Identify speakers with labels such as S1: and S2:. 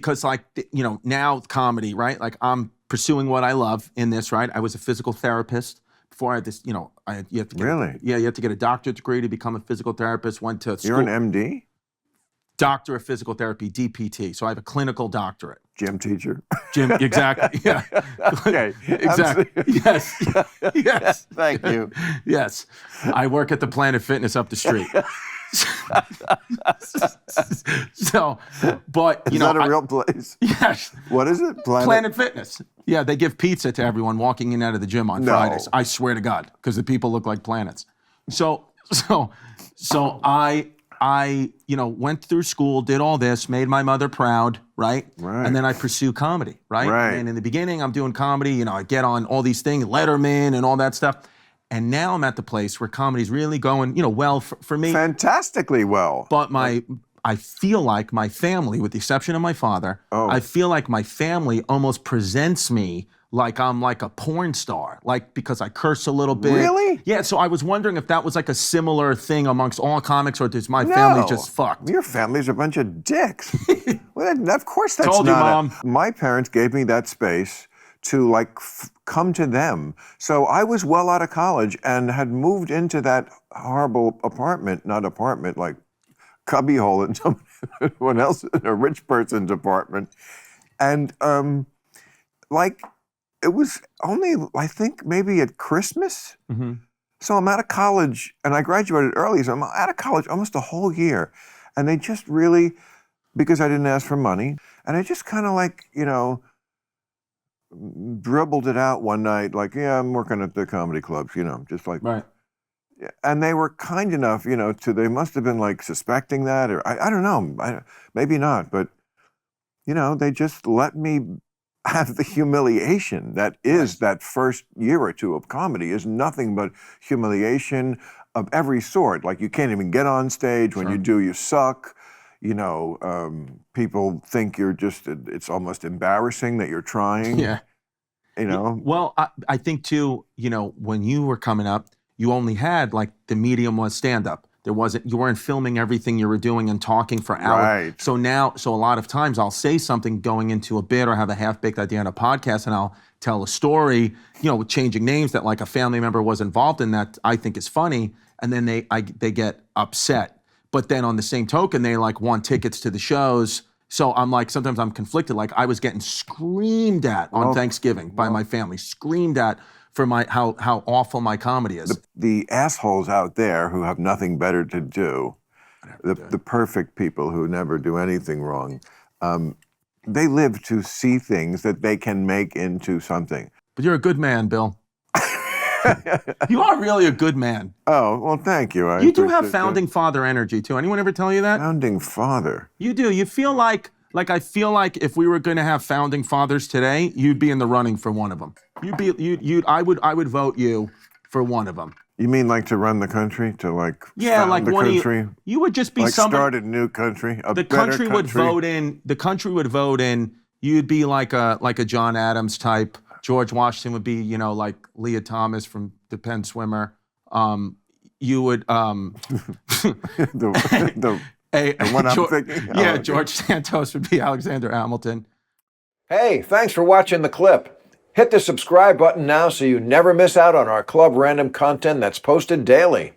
S1: because like, now comedy, right? Like I'm pursuing what I love in this, right? I was a physical therapist before I had this, you have to get,
S2: Really?
S1: you have to get a doctorate degree to become a physical therapist. Went to school.
S2: You're an MD?
S1: Doctor of Physical Therapy, DPT. So I have a clinical doctorate.
S2: Gym teacher.
S1: Gym, exactly. Yeah.
S2: Okay.
S1: Exactly. Yes. Yes.
S2: Thank you.
S1: Yes. I work at the Planet Fitness up the street. So, but
S2: Is that a real place?
S1: Yes.
S2: What is it?
S1: Planet Fitness. Yeah, they give pizza to everyone walking in and out of the gym on Fridays. I swear to God, because the people look like planets. So I went through school, did all this, made my mother proud, right?
S2: Right.
S1: And then I pursue comedy, right?
S2: Right.
S1: And in the beginning, I'm doing comedy, I get on all these things, Letterman and all that stuff. And now I'm at the place where comedy's really going, well for me.
S2: Fantastically well.
S1: But I feel like my family, with the exception of my father, I feel like my family almost presents me like I'm like a porn star, like because I curse a little bit.
S2: Really?
S1: Yeah, so I was wondering if that was like a similar thing amongst all comics, or does my family just fucked?
S2: Your family's a bunch of dicks. Well, of course that's
S1: Told you, Mom.
S2: My parents gave me that space to like come to them. So I was well out of college and had moved into that horrible apartment, like cubbyhole in someone else, in a rich person's apartment. And it was only, I think, maybe at Christmas.
S1: Mm-hmm.
S2: So I'm out of college, and I graduated early, so I'm out of college almost a whole year. And they just really, because I didn't ask for money, and I just kind of like, dribbled it out one night, like, yeah, I'm working at the comedy clubs, just like.
S1: Right.
S2: And they were kind enough, they must have been like suspecting that, or I don't know, maybe not, but, they just let me have the humiliation that is that first year or two of comedy is nothing but humiliation of every sort. Like you can't even get on stage. When you do, you suck. People think you're just, it's almost embarrassing that you're trying.
S1: Yeah. Well, I think too, when you were coming up, you only had like the medium was stand-up. You weren't filming everything you were doing and talking for hours.
S2: Right.
S1: So a lot of times I'll say something going into a bit or have a half-baked idea on a podcast, and I'll tell a story, with changing names that like a family member was involved in that I think is funny, and then they get upset. But then on the same token, they like want tickets to the shows. So I'm like, sometimes I'm conflicted. Like I was getting screamed at on Thanksgiving by my family, screamed at for how awful my comedy is.
S2: The assholes out there who have nothing better to do, the perfect people who never do anything wrong, they live to see things that they can make into something.
S1: But you're a good man, Bill. You are really a good man.
S2: Oh, well, thank you.
S1: You do have founding father energy, too. Anyone ever tell you that?
S2: Founding father?
S1: You do. You feel like I feel like if we were going to have founding fathers today, you'd be in the running for one of them. I would vote you for one of them.
S2: You mean like to run the country, to like
S1: found
S2: like
S1: the
S2: country?
S1: You would just be
S2: like
S1: somebody.
S2: Start a new country,
S1: the country would vote in. The country would vote in. You'd be like a John Adams type. George Washington would be, like Leah Thomas from The Penn Swimmer. You would
S2: the one I'm thinking.
S1: Yeah, George Santos would be Alexander Hamilton.
S3: Hey, thanks for watching the clip. Hit the subscribe button now so you never miss out on our Club Random content that's posted daily.